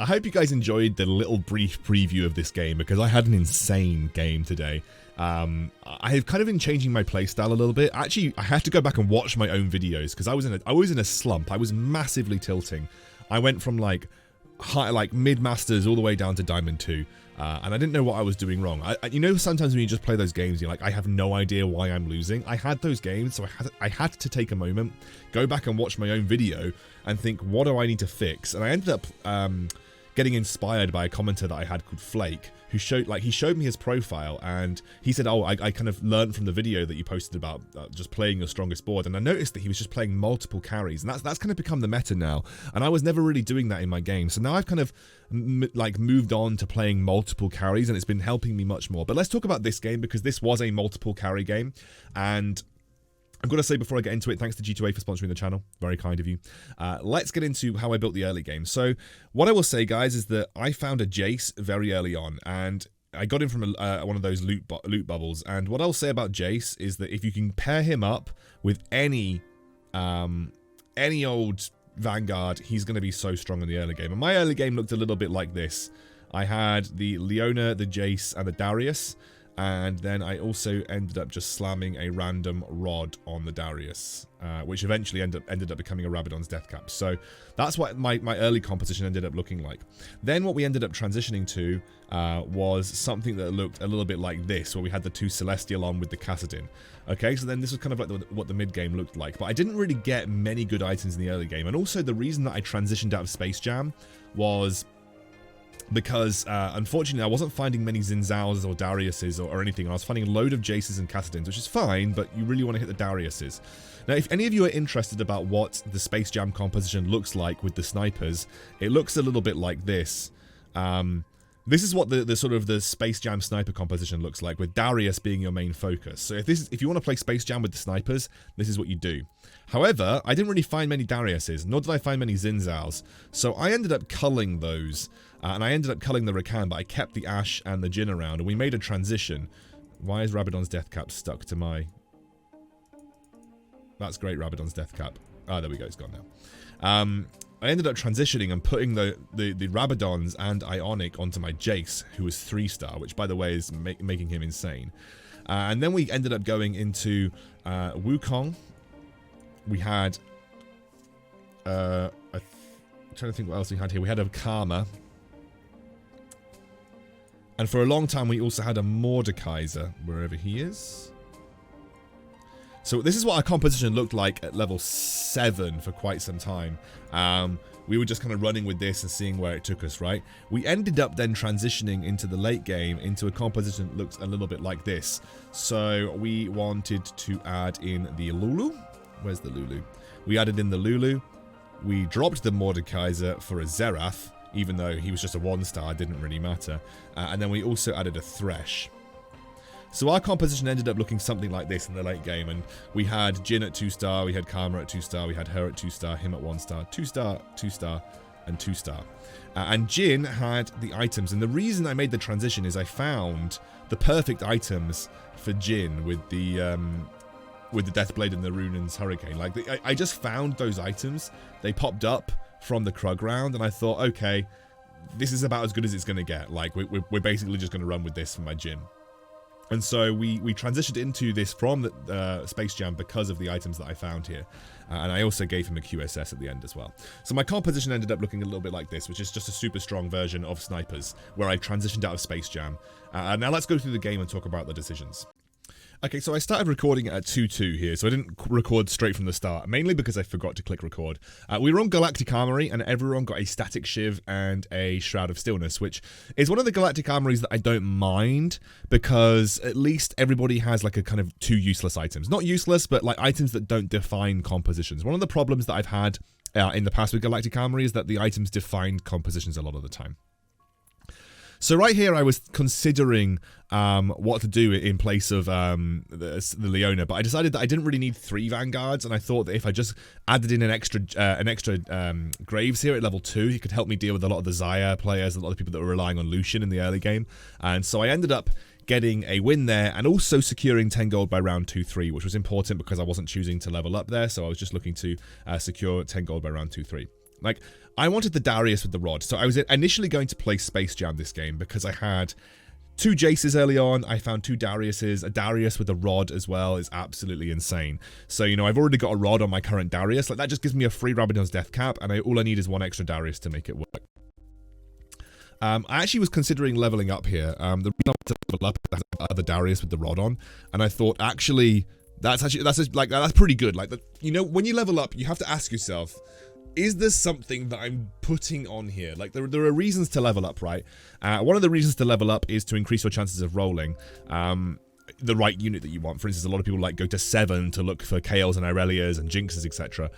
I hope you guys enjoyed the little brief preview of this game, because I had an insane game today. I have kind of been changing my playstyle a little bit. Actually, I have to go back and watch my own videos, because I was in a slump. I was massively tilting. I went from like mid-masters all the way down to Diamond 2. And I didn't know what I was doing wrong. You know, sometimes when you just play those games, you're like, I have no idea why I'm losing. I had those games, so I had to take a moment, go back and watch my own video, and think, what do I need to fix? And I ended up getting inspired by a commenter that I had called Flake, who showed me his profile, and he said, oh, I kind of learned from the video that you posted about just playing your strongest board, and I noticed that he was just playing multiple carries, and that's kind of become the meta now, and I was never really doing that in my game. So now I've kind of moved on to playing multiple carries, and it's been helping me much more. But let's talk about this game, because this was a multiple carry game, and I've got to say before I get into it, thanks to G2A for sponsoring the channel. Very kind of you. Let's get into how I built the early game. So what I will say, guys, is that I found a Jace very early on, and I got him from one of those loot bubbles. And what I'll say about Jace is that if you can pair him up with any old Vanguard, he's going to be so strong in the early game. And my early game looked a little bit like this. I had the Leona, the Jace, and the Darius. And then I also ended up just slamming a random rod on the Darius, which eventually ended up becoming a Rabadon's Death Cap. So that's what my early composition ended up looking like. Then what we ended up transitioning to was something that looked a little bit like this, where we had the two Celestial on with the Cassadin. Okay, so then this was kind of like what the mid game looked like. But I didn't really get many good items in the early game. And also the reason that I transitioned out of Space Jam was because, unfortunately, I wasn't finding many Xin Zhao's or Darius's or anything. I was finding a load of Jaces and Cassadins, which is fine, but you really want to hit the Darius's. Now, if any of you are interested about what the Space Jam composition looks like with the snipers, it looks a little bit like this. This is what the sort of the Space Jam sniper composition looks like, with Darius being your main focus. So if you want to play Space Jam with the snipers, this is what you do. However, I didn't really find many Darius's, nor did I find many Xin Zhao's. So I ended up culling those. And I ended up culling the Rakan, but I kept the Ashe and the Jhin around, and we made a transition. Why is Rabadon's Death Cap stuck to my... That's great, Rabadon's Death Cap. Ah, there we go, it's gone now. I ended up transitioning and putting the Rabadons and Ionic onto my Jace, who was 3-star, which, by the way, is making him insane. And then we ended up going into Wukong. We had... I'm trying to think what else we had here. We had a Karma. And for a long time, we also had a Mordekaiser, wherever he is. So this is what our composition looked like at level 7 for quite some time. We were just kind of running with this and seeing where it took us, right? We ended up then transitioning into the late game into a composition that looks a little bit like this. So we wanted to add in the Lulu. Where's the Lulu? We added in the Lulu. We dropped the Mordekaiser for a Xerath, even though he was just a 1-star, didn't really matter. And then we also added a Thresh. So our composition ended up looking something like this in the late game, and we had Jhin at 2-star, we had Karma at 2-star, we had her at 2-star, him at 1-star, 2-star, 2-star, and 2-star. And Jhin had the items, and the reason I made the transition is I found the perfect items for Jhin with the Deathblade and the Runan's Hurricane. Like, I just found those items, they popped up from the Krug round, and I thought, okay, this is about as good as it's going to get. Like, we're basically just going to run with this for my Jhin. And so we transitioned into this from the Space Jam because of the items that I found here. And I also gave him a QSS at the end as well. So my composition ended up looking a little bit like this, which is just a super strong version of Snipers, where I transitioned out of Space Jam. Now let's go through the game and talk about the decisions. Okay, so I started recording at 2:2 here, so I didn't record straight from the start, mainly because I forgot to click record. We were on Galactic Armory, and everyone got a Static Shiv and a Shroud of Stillness, which is one of the Galactic Armories that I don't mind, because at least everybody has like a kind of 2 useless items. Not useless, but like items that don't define compositions. One of the problems that I've had in the past with Galactic Armory is that the items define compositions a lot of the time. So right here, I was considering what to do in place of the Leona, but I decided that I didn't really need 3 Vanguards, and I thought that if I just added in an extra Graves here at level 2, he could help me deal with a lot of the Xayah players, a lot of people that were relying on Lucian in the early game. And so I ended up getting a win there, and also securing 10 gold by round 2-3, which was important because I wasn't choosing to level up there, so I was just looking to secure 10 gold by round 2-3. Like, I wanted the Darius with the rod. So I was initially going to play Space Jam this game because I had 2 Jaces early on. I found 2 Dariuses. A Darius with a rod as well is absolutely insane. So, you know, I've already got a rod on my current Darius. Like, that just gives me a free Rabadon's Death Cap, and all I need is 1 extra Darius to make it work. I actually was considering leveling up here. The reason I wanted to level up is I had the Darius with the rod on, and I thought, actually, that's pretty good. Like, you know, when you level up, you have to ask yourself, is there something that I'm putting on here? Like, there are reasons to level up, right? One of the reasons to level up is to increase your chances of rolling the right unit that you want. For instance, a lot of people like go to 7 to look for Kaels and Irelias and Jinxes, etc.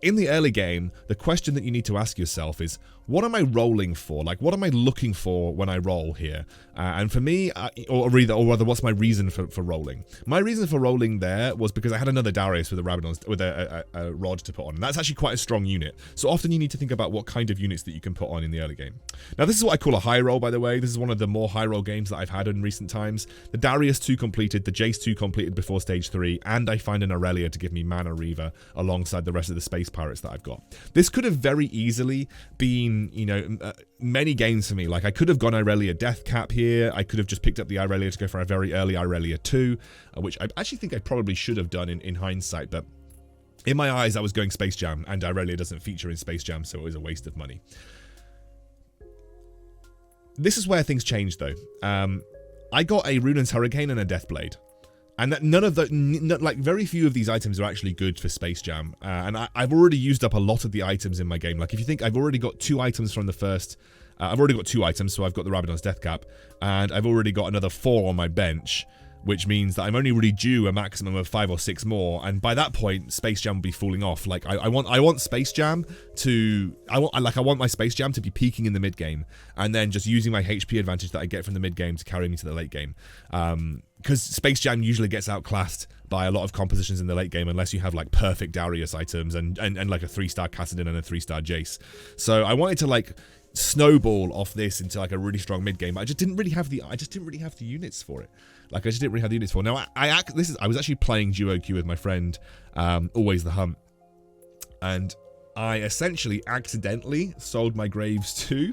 In the early game, the question that you need to ask yourself is, what am I rolling for? Like, what am I looking for when I roll here? And for me, or rather, what's my reason for rolling? My reason for rolling there was because I had another Darius with a Rabadon, with a rod to put on. And that's actually quite a strong unit. So often you need to think about what kind of units that you can put on in the early game. Now, this is what I call a high roll, by the way. This is one of the more high roll games that I've had in recent times. The Darius 2 completed, the Jace 2 completed before stage 3, and I find an Aurelia to give me Mana Reaver alongside the rest of the Space Pirates that I've got. This could have very easily been, you know, many games for me. Like, I could have gone Irelia Death Cap here. I could have just picked up the Irelia to go for a very early Irelia 2, which I actually think I probably should have done in hindsight, but in my eyes, I was going Space Jam, and Irelia doesn't feature in Space Jam, so it was a waste of money. This is where things changed, though. I got a Runan's Hurricane and a Deathblade. And that like, very few of these items are actually good for Space Jam. And I've already used up a lot of the items in my game. Like, if you think, I've already got 2 items from the first... I've already got 2 items, so I've got the Rabadon's Death Cap. And I've already got another 4 on my bench, which means that I'm only really due a maximum of 5 or 6 more. And by that point, Space Jam will be falling off. Like, I want Space Jam to... I want my Space Jam to be peaking in the mid-game. And then just using my HP advantage that I get from the mid-game to carry me to the late game. Because Space Jam usually gets outclassed by a lot of compositions in the late game unless you have like perfect Darius items and like a 3-star Kassadin and a 3-star Jace. So I wanted to like snowball off this into like a really strong mid game. I just didn't really have the units for it. Like, I just didn't really have the units for it. Now I was actually playing duo queue with my friend, Always the Hunt, and I essentially accidentally sold my Graves 2.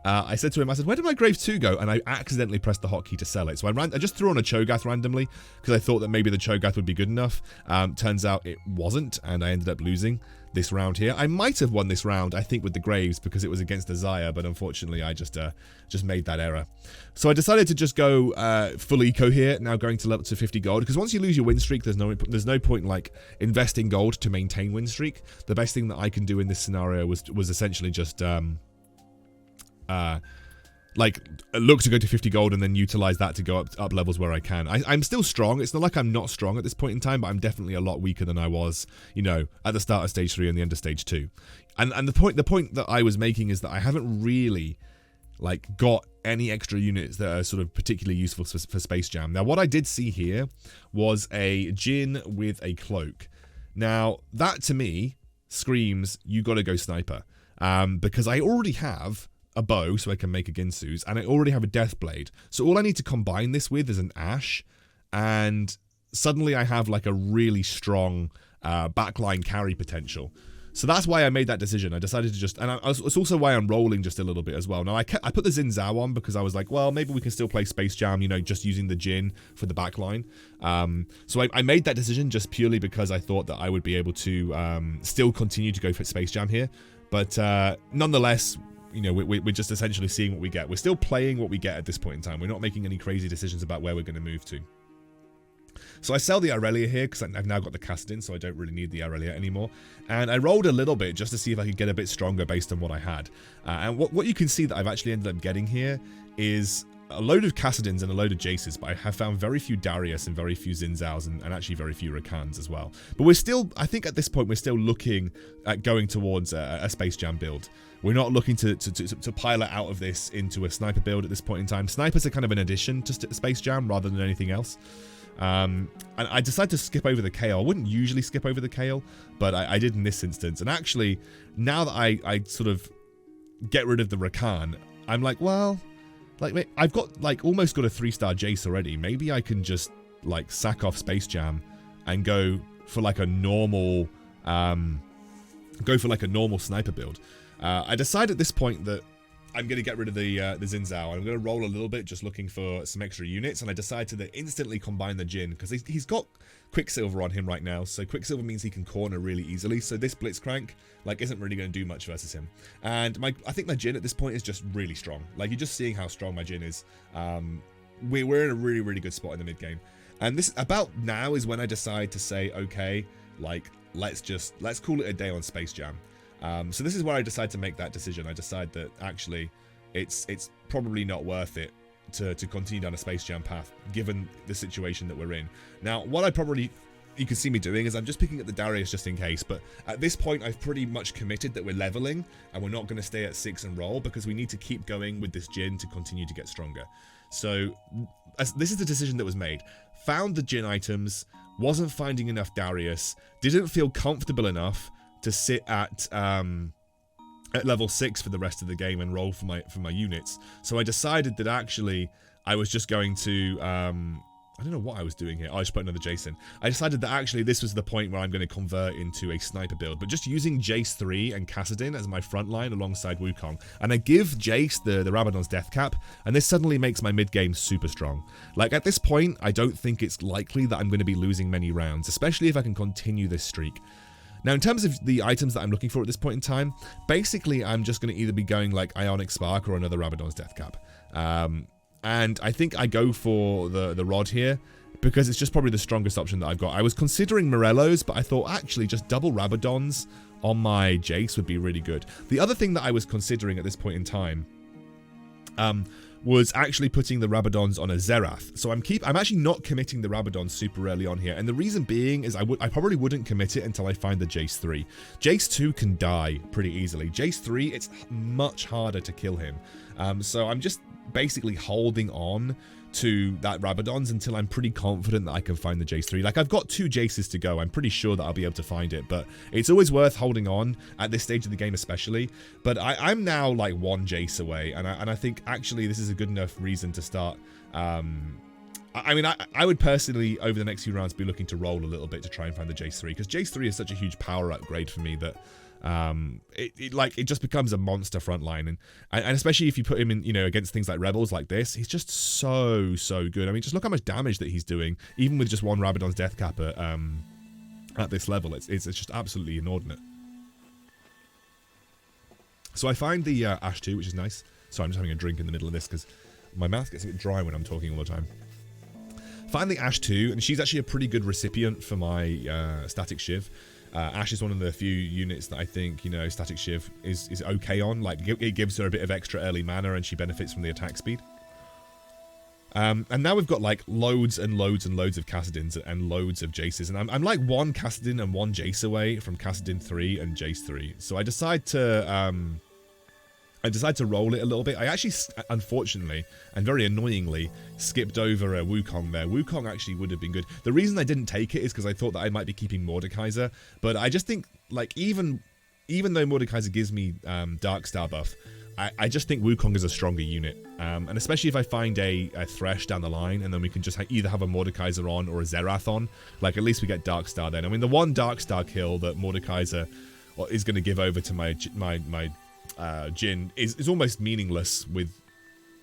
I said to him, I said, where did my Graves 2 go? And I accidentally pressed the hotkey to sell it. So I just threw on a Cho'Gath randomly because I thought that maybe the Cho'Gath would be good enough. Turns out it wasn't, and I ended up losing this round here. I might have won this round, I think, with the Graves because it was against the Xayah, but unfortunately I just made that error. So I decided to just go full eco here, now going to level to 50 gold, because once you lose your win streak, there's no point like investing gold to maintain win streak. The best thing that I can do in this scenario was essentially just like look to go to 50 gold and then utilize that to go up levels where I can. I'm still strong. It's not like I'm not strong at this point in time, but I'm definitely a lot weaker than I was, you know, at the start of stage 3 and the end of stage 2. And the point that I was making is that I haven't really like got any extra units that are sort of particularly useful for Space Jam. Now, what I did see here was a Jhin with a cloak. Now, that to me screams you got to go sniper, because I already have a bow so I can make a Ginsu's, and I already have a Deathblade. So all I need to combine this with is an Ashe, and suddenly I have like a really strong backline carry potential. So that's why I made that decision. I decided to just, and it's also why I'm rolling just a little bit as well. Now I put the Xin Zhao on because I was like, well, maybe we can still play Space Jam, you know, just using the Jhin for the backline. So I made that decision just purely because I thought that I would be able to still continue to go for Space Jam here. But nonetheless, you know, we're just essentially seeing what we get. We're still playing what we get at this point in time. We're not making any crazy decisions about where we're going to move to. So I sell the Aurelia here because I've now got the Kassadin, so I don't really need the Aurelia anymore. And I rolled a little bit just to see if I could get a bit stronger based on what I had. And what you can see that I've actually ended up getting here is a load of Kassadins and a load of Jaces, but I have found very few Darius and very few Xin Zhaos and actually very few Rakans as well. But we're still, I think at this point, we're still looking at going towards a Space Jam build. We're not looking to pilot out of this into a sniper build at this point in time. Snipers are kind of an addition to Space Jam rather than anything else. And I decided to skip over the Kael. I wouldn't usually skip over the Kael, but I did in this instance. And actually, now that I sort of get rid of the Rakan, I'm like, well, like I've got like almost got a 3-star Jace already. Maybe I can just like sack off Space Jam and go for like a normal go for like a normal sniper build. I decided at this point that I'm going to get rid of the Xin Zhao. I'm going to roll a little bit just looking for some extra units, and I decided to instantly combine the Jin because he's got Quicksilver on him right now, so Quicksilver means he can corner really easily, so this Blitzcrank like isn't really going to do much versus him. And I think my Jin at this point is just really strong. Like, you're just seeing how strong my Jin is. We're in a really, really good spot in the mid game. And this about now is when I decide to say, okay, like let's call it a day on Space Jam. So this is where I decide to make that decision. I decide that actually it's probably not worth it to continue down a Space Jam path given the situation that we're in. Now, what you can see me doing is I'm just picking up the Darius just in case, but at this point I've pretty much committed that we're leveling and we're not going to stay at 6 and roll because we need to keep going with this Jin to continue to get stronger. So this is the decision that was made. Found the Jin items, wasn't finding enough Darius, didn't feel comfortable enough to sit at level 6 for the rest of the game and roll for my units. So I decided that actually I was just going to I don't know what I was doing here. I just put another Jace in. I decided that actually this was the point where I'm going to convert into a sniper build, but just using Jace 3 and Kassadin as my front line alongside Wukong. And I give Jace the Rabadon's death cap, and this suddenly makes my mid game super strong. Like, at this point, I don't think it's likely that I'm going to be losing many rounds, especially if I can continue this streak. Now, in terms of the items that I'm looking for at this point in time, basically I'm just going to either be going like Ionic Spark or another Rabadon's death cap. And I think I go for the Rod here because it's just probably the strongest option that I've got. I was considering Morello's, but I thought actually just double Rabadons on my Jace would be really good. The other thing that I was considering at this point in time was actually putting the Rabadons on a Xerath. So I'm actually not committing the Rabadons super early on here. And the reason being is I probably wouldn't commit it until I find the Jace 3. Jace 2 can die pretty easily. Jace 3, it's much harder to kill him. So I'm just basically holding on to that Rabadons until I'm pretty confident that I can find the Jace 3. Like, I've got 2 Jaces to go. I'm pretty sure that I'll be able to find it, but it's always worth holding on at this stage of the game especially. But I'm now like 1 Jace away, and I think actually this is a good enough reason to start. I mean, I would personally, over the next few rounds, be looking to roll a little bit to try and find the Jace 3, because Jace 3 is such a huge power upgrade for me that it just becomes a monster frontline, and especially if you put him in, you know, against things like Rebels like this, he's just so good. I mean, just look how much damage that he's doing, even with just 1 Rabadon's death cap at this level. It's just absolutely inordinate. So I find the Ash 2, which is nice. Sorry, I'm just having a drink in the middle of this because my mouth gets a bit dry when I'm talking all the time. Find the Ash 2, and she's actually a pretty good recipient for my Static Shiv. Ash is one of the few units that I think, you know, Static Shiv is okay on. Like, it gives her a bit of extra early mana and she benefits from the attack speed. And now we've got like loads and loads and loads of Kassadins and loads of Jaces. And I'm like 1 Kassadin and 1 Jace away from Kassadin 3 and Jace 3. So I decide to roll it a little bit. I actually, unfortunately, and very annoyingly, skipped over a Wukong there. Wukong actually would have been good. The reason I didn't take it is because I thought that I might be keeping Mordekaiser, but I just think, like, even though Mordekaiser gives me Dark Star buff, I just think Wukong is a stronger unit. And especially if I find a Thresh down the line, and then we can just either have a Mordekaiser on or a Xerath on, like, at least we get Dark Star then. I mean, the 1 Dark Star kill that Mordekaiser is going to give over to my Jin is almost meaningless with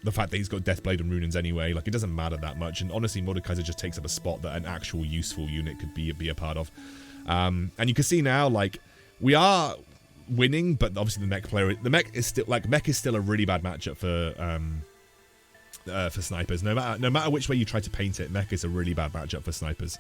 the fact that he's got Deathblade and Runins anyway. Like, it doesn't matter that much, and honestly Mordekaiser just takes up a spot that an actual useful unit could be a part of. And you can see now, like, we are winning, but obviously the mech is still a really bad matchup for snipers. No matter which way you try to paint it, mech is a really bad matchup for snipers.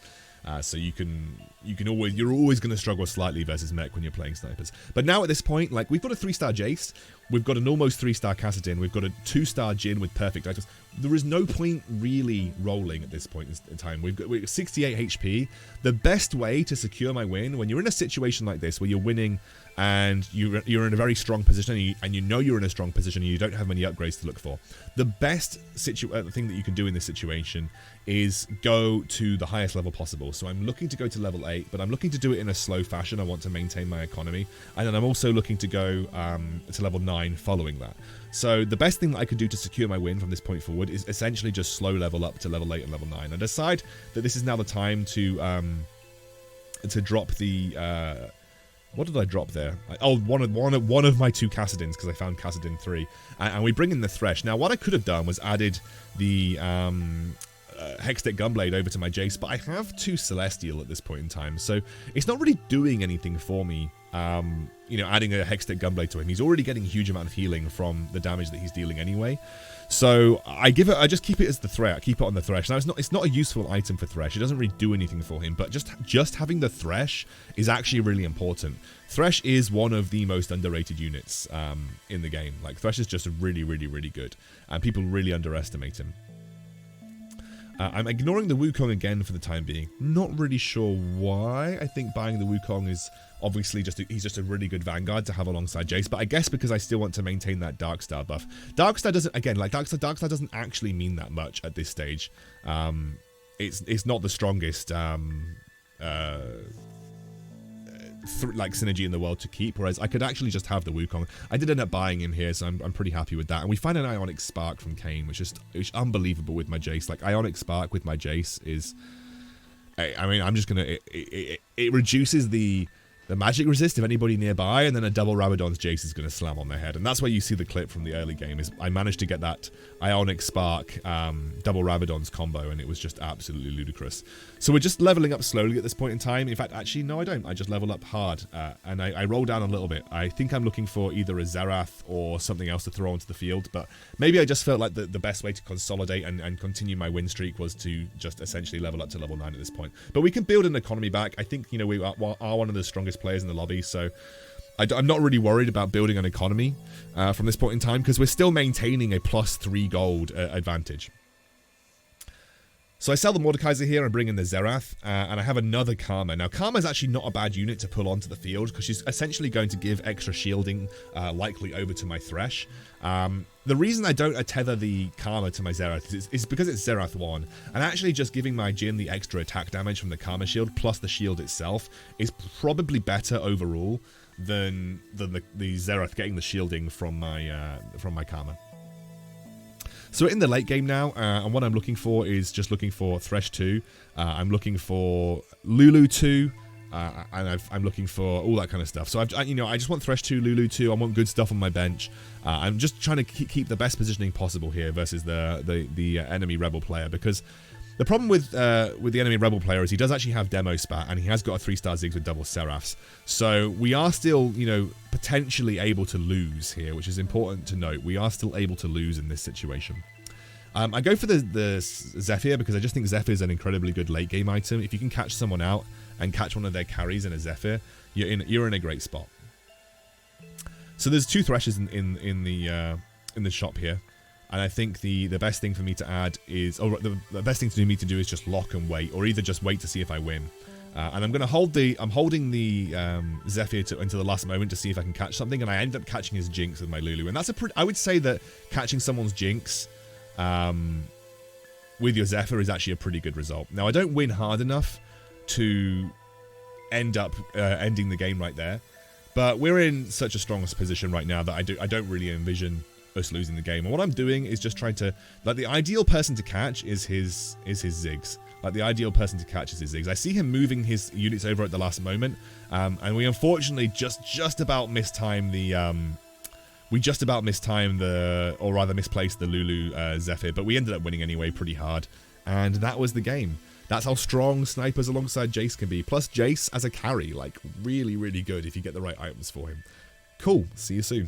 So you're always going to struggle slightly versus mech when you're playing snipers. But now at this point, like, we've got a 3-star Jace, we've got an almost 3-star Kassadin, we've got a 2-star Jin with perfect items. There is no point really rolling at this point in time. We're 68 HP. The best way to secure my win when you're in a situation like this where you're winning and you're in a very strong position, and you know you're in a strong position and you don't have many upgrades to look for, the best thing that you can do in this situation is go to the highest level possible. So I'm looking to go to level 8, but I'm looking to do it in a slow fashion. I want to maintain my economy, and then I'm also looking to go to level 9 following that. So the best thing that I could do to secure my win from this point forward is essentially just slow level up to level 8 and level 9. I decide that this is now the time to drop the What did I drop there? Oh, one of my 2 Cassidins, because I found Cassidin 3. And we bring in the Thresh. Now, what I could have done was added the Hextech Gunblade over to my Jace, but I have 2 Celestial at this point in time, so it's not really doing anything for me. You know, adding a Hextech Gunblade to him. He's already getting a huge amount of healing from the damage that he's dealing anyway. So I just keep it as the Thresh. I keep it on the Thresh. Now it's not a useful item for Thresh. It doesn't really do anything for him, but just having the Thresh is actually really important. Thresh is one of the most underrated units in the game. Like, Thresh is just really, really, really good, and people really underestimate him. I'm ignoring the Wukong again for the time being. Not really sure why. I think buying the Wukong is obviously he's just a really good Vanguard to have alongside Jace, but I guess because I still want to maintain that Darkstar buff. Darkstar doesn't, again, like Darkstar doesn't actually mean that much at this stage. It's not the strongest like synergy in the world to keep, whereas I could actually just have the Wukong. I did end up buying him here, so I'm pretty happy with that. And we find an Ionic Spark from Kayn, which is unbelievable with my Jace. Like, Ionic Spark with my Jace is, I mean, I'm just gonna, it reduces the magic resist of anybody nearby, and then a double Rabadon's Jace is going to slam on their head. And that's where you see the clip from the early game, is I managed to get that Ionic Spark double Rabadon's combo, and it was just absolutely ludicrous. So we're just leveling up slowly at this point in time. In fact, actually, no, I don't. I just level up hard, and I roll down a little bit. I think I'm looking for either a Xerath or something else to throw onto the field, but maybe I just felt like the best way to consolidate and continue my win streak was to just essentially level up to level 9 at this point. But we can build an economy back. I think, you know, we are one of the strongest players in the lobby, so I'm not really worried about building an economy from this point in time, because we're still maintaining a +3 gold advantage. So I sell the Mordekaiser here and bring in the Xerath, and I have another Karma. Now, Karma is actually not a bad unit to pull onto the field, because she's essentially going to give extra shielding, likely over to my Thresh. The reason I don't tether the Karma to my Xerath is because it's Xerath 1, and actually just giving my Jhin the extra attack damage from the Karma shield plus the shield itself is probably better overall than the Xerath getting the shielding from my Karma. So we're in the late game now, and what I'm looking for is just looking for Thresh 2. I'm looking for Lulu 2, and I'm looking for all that kind of stuff. So I just want Thresh 2, Lulu 2. I want good stuff on my bench. I'm just trying to keep the best positioning possible here versus the enemy rebel player, because the problem with the enemy rebel player is he does actually have demo spat, and he has got a 3-star Ziggs with double Seraphs. So we are still, you know, potentially able to lose here, which is important to note. We are still able to lose in this situation. I go for the Zephyr because I just think Zephyr is an incredibly good late game item. If you can catch someone out and catch one of their carries in a Zephyr, you're in a great spot. So there's 2 Threshes in the shop here. And I think the best thing for me to add is, the best thing for me to do is just lock and wait, or either just wait to see if I win. And I'm holding the Zephyr until the last moment to see if I can catch something, and I end up catching his Jinx with my Lulu. And that's I would say that catching someone's Jinx with your Zephyr is actually a pretty good result. Now, I don't win hard enough to end up ending the game right there, but we're in such a strong position right now that I don't really envision us losing the game. And what I'm doing is just trying to, like, the ideal person to catch is his Ziggs. Like, the ideal person to catch is his Ziggs. I see him moving his units over at the last moment, and we unfortunately just about mistime or rather misplaced the Lulu Zephyr, but we ended up winning anyway pretty hard, and that was the game. That's how strong snipers alongside Jace can be. Plus Jace as a carry, like, really, really good if you get the right items for him. Cool, see you soon.